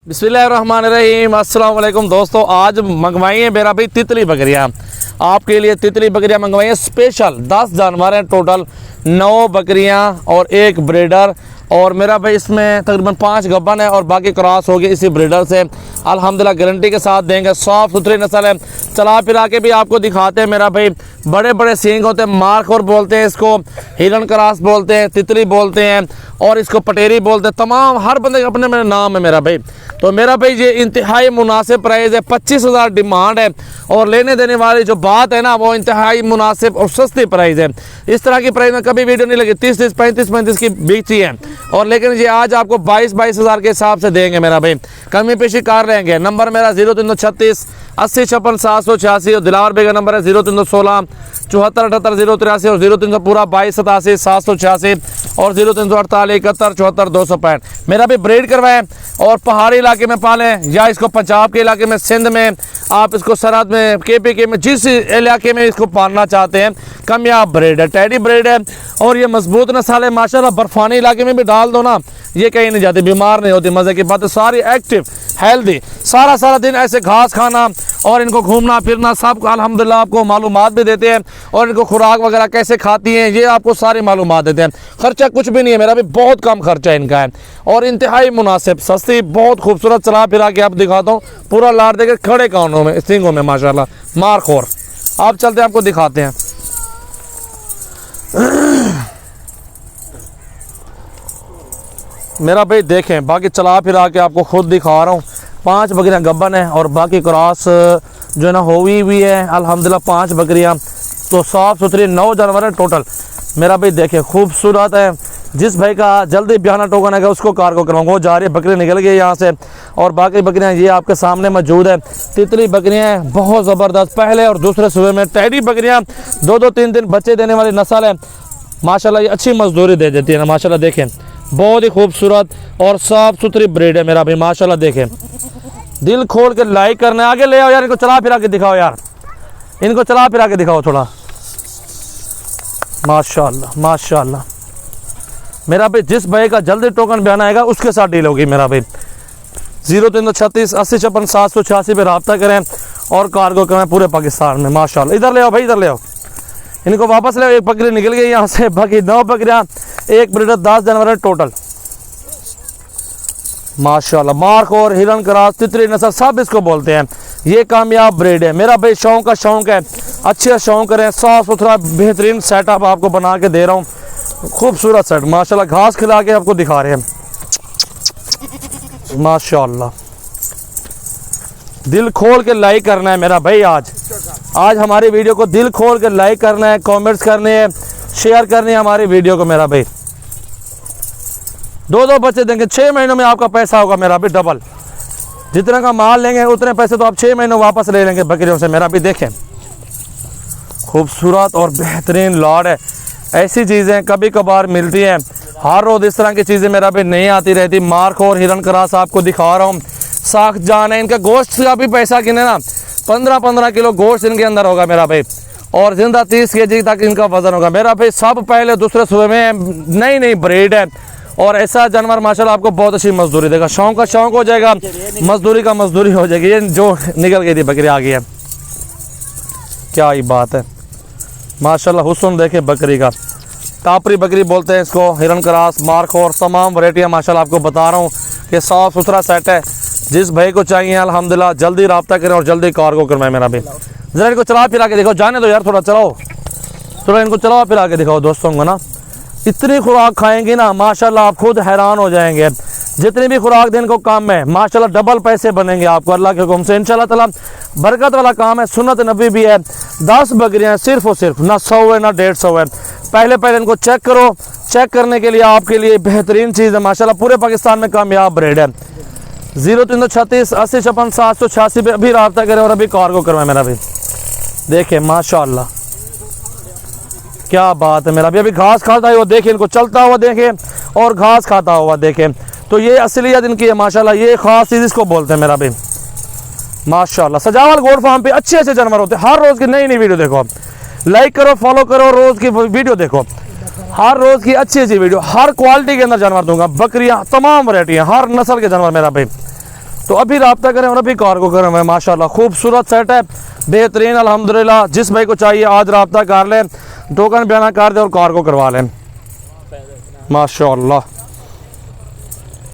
बिस्मिल्लाहिर्रहमानिर्रहीम। अस्सलाम वालेकुम दोस्तों, आज मंगवाई है मेरा भाई तितली बकरियाँ। आपके लिए तितली बकरियाँ मंगवाई है स्पेशल। 10 जानवर हैं टोटल, 9 बकरियाँ और 1 ब्रीडर। और मेरा भाई इसमें तकरीबन 5 गब्बन है और बाकी क्रॉस हो गए इसी ब्रीडर से। अल्हम्दुलिल्लाह गारंटी के साथ देंगे। साफ़ सुथरी नस्ल है। चला फिरा के भी आपको दिखाते हैं मेरा भाई। बड़े बड़े सींग होते हैं, मार्कोर बोलते हैं इसको, हिरन क्रॉस बोलते हैं, तितली बोलते हैं और इसको पटेरी बोलते हैं। तमाम हर बंदे के अपने मेरा नाम है मेरा भाई। तो मेरा भाई ये इंतहाई मुनासिब प्राइस है। 25,000 डिमांड है और लेने देने वाली जो बात है ना वो इंतहाई मुनासिब और सस्ती प्राइस है। इस तरह की प्राइस में कभी वीडियो नहीं लगी। 30 35 की बिकती है और लेकिन ये आज आपको 22,000 के हिसाब से देंगे मेरा भाई। कमी पेशी कार लेंगे। नंबर मेरा 0336 80 56 786 और दिलावर बेग का नंबर है 0316 74 78 083 और 0300 पूरा 22 87 786 और 0348 71 74 265। मेरा भी ब्रीड करवाएं और पहाड़ी इलाके में पालें या इसको पंजाब के इलाके में, सिंध में, आप इसको सरहद में, KPK में, जिस इलाके में इसको पालना चाहते हैं, कामयाब ब्रीड है, टैडी ब्रीड है और ये मजबूत नस्ल है माशाल्लाह। बर्फानी इलाके में भी डाल दो ना, ये कहीं नहीं जाती, बीमार नहीं होती। मज़े की बात है, सारी एक्टिव हेल्दी, सारा दिन ऐसे घास खाना और इनको घूमना फिरना सब अल्हम्दुलिल्लाह आपको मालूमात भी देते हैं और इनको खुराक वगैरह कैसे खाती हैं ये आपको सारी मालूमात देते हैं। खर्चा कुछ भी नहीं है मेरा भी, बहुत कम खर्चा इनका है और इंतहाई मुनासिब, सस्ती, बहुत खूबसूरत। चला फिरा के आप दिखाता हूँ। पूरा लाड़ देकर खड़े कानों में, सिंगों में माशाल्लाह मारखोर। आप चलते हैं आपको दिखाते हैं। मेरा भाई देखें, बाकी चला फिरा के आपको खुद दिखा रहा हूँ। 5 बकरियाँ गब्बन है और बाकी क्रॉस जो है ना हुई भी है अल्हम्दुलिल्लाह। 5 बकरियाँ तो साफ़ सुथरी, 9 जानवर है टोटल। मेरा भाई देखें खूबसूरत है। जिस भाई का जल्दी ब्याना टोकन है उसको कार को करवाऊँगा। वो जा रही है, बकरी निकल गई यहाँ से और बाकी बकरियाँ ये आपके सामने मौजूद है। तितली बकरियाँ हैं बहुत ज़बरदस्त, पहले और दूसरे सूबे में। टैडी बकरियाँ 2-2 3-3 बच्चे देने वाली नस्ल है माशाल्लाह। ये अच्छी मजदूरी दे देती है ना माशाल्लाह। देखें बहुत ही खूबसूरत और साफ़ सुथरी ब्रीड है मेरा भाई माशाल्लाह। देखें दिल खोल के लाइक करना है। आगे ले आओ यार, इनको चला फिरा के दिखाओ यार, इनको चला फिरा के दिखाओ थोड़ा। माशाल्लाह माशाल्लाह मेरा भाई। जिस भाई का जल्दी टोकन बयाना आएगा उसके साथ डील होगी मेरा भाई। 0336 80 56 786 पे रब्ता करें और कार्गो करें पूरे पाकिस्तान में माशाल्लाह। इधर ले आओ भाई, इधर ले आओ, इनको वापस ले आओ। एक बकरी निकल गई यहाँ से, बाकी 9 बकरियाँ, 1 ब्रीडर, 10 जानवर है टोटल माशाल्लाह। मार्क और हिरन क्रॉस, तितली नस्ल सब इसको बोलते हैं। ये कामयाब ब्रीड है मेरा भाई। शौक का शौक है, अच्छे शौक करें। साफ़ सुथरा बेहतरीन सेटअप आपको बना के दे रहा हूँ। खूबसूरत सेट माशाल्लाह। घास खिला के आपको दिखा रहे हैं माशाल्लाह। दिल खोल के लाइक करना है मेरा भाई। आज हमारी वीडियो को दिल खोल के लाइक करना है, कमेंट्स करने हैं, शेयर करनी है हमारी वीडियो को मेरा भाई। 2-2 बच्चे देंगे, 6 महीनों में आपका पैसा होगा मेरा भी डबल। जितना का माल लेंगे उतने पैसे तो आप 6 महीनों वापस ले लेंगे बकरियों से मेरा भी। देखें खूबसूरत और बेहतरीन लॉट है। ऐसी चीज़ें कभी कभार मिलती हैं, हर रोज़ इस तरह की चीज़ें मेरा भी नहीं आती रहती। मार्क और हिरन क्रॉस आपको दिखा रहा हूँ। साख जान है इनका। गोश्त का भी पैसा गिने ना, 15-15 किलो गोश्त इनके अंदर होगा मेरा भाई और जिंदा 30 kg तक इनका वजन होगा मेरा भाई। सब पहले दूसरे सूबे में नई ब्रीड है और ऐसा जानवर माशाल्लाह आपको बहुत अच्छी मजदूरी देगा। शौक का शौक हो जाएगा, मजदूरी का मजदूरी हो जाएगी। ये जो निकल गई थी बकरी आ गई है, क्या ही बात है माशाल्लाह। हुस्न देखे बकरी का, टापरी बकरी बोलते हैं इसको, हिरन क्रॉस, मार्क और तमाम वैरायटियाँ माशाल्लाह आपको बता रहा हूँ कि साफ़ सुथरा सेट है। जिस भाई को चाहिए अल्हम्दुलिल्लाह जल्दी रब्ता करें और जल्दी कार्गो करवाएं मेरा भाई। ज़रा इनको चला फिरा के दिखाओ, जाने दो यार, थोड़ा चलाओ, थोड़ा इनको चला फिरा के दिखाओ दोस्तों को ना। इतनी खुराक खाएंगे ना माशाल्लाह आप खुद हैरान हो जाएंगे। जितनी भी खुराक देने को काम है माशाल्लाह डबल पैसे बनेंगे आपको अल्लाह के हुक्म से इंशाल्लाह ताला। बरकत वाला काम है, सुन्नत नबी भी है। 10 बकरियाँ सिर्फ और सिर्फ, ना 100 है ना 150 है। पहले इनको चेक करो। चेक करने के लिए आपके लिए बेहतरीन चीज़ है माशाल्लाह। पूरे पाकिस्तान में कामयाब ब्रीड है। 0336 80 56 786 पे अभी रब्ता करें और अभी कार्गो करवाएं मेरा भाई। देखें माशाल्लाह क्या बात है मेरा भी। अभी घास खाता हुआ देखें, इनको चलता हुआ देखें और घास खाता हुआ देखें। तो ये असलियत इनकी है माशाल्लाह। ये खास चीज़ इसको बोलते हैं मेरा भी माशाल्लाह। सजावल गोड फार्म पे अच्छे जानवर होते हैं। हर रोज़ की नई वीडियो देखो आप, लाइक करो, फॉलो करो, रोज़ की वीडियो देखो। हर रोज़ की अच्छी वीडियो, हर क्वालिटी के अंदर जानवर दूंगा। बकरियां तमाम वैरायटियाँ, हर नस्ल के जानवर मेरा भाई। तो अभी रब्ता करें और अभी कार्गो करें हुए। माशाल्लाह खूबसूरत सेट है, बेहतरीन अल्हम्दुलिल्लाह। जिस भाई को चाहिए आज रब्ता कर लें, टोकन बयाना कर दे और कार्गो करवा लें। माशाल्लाह।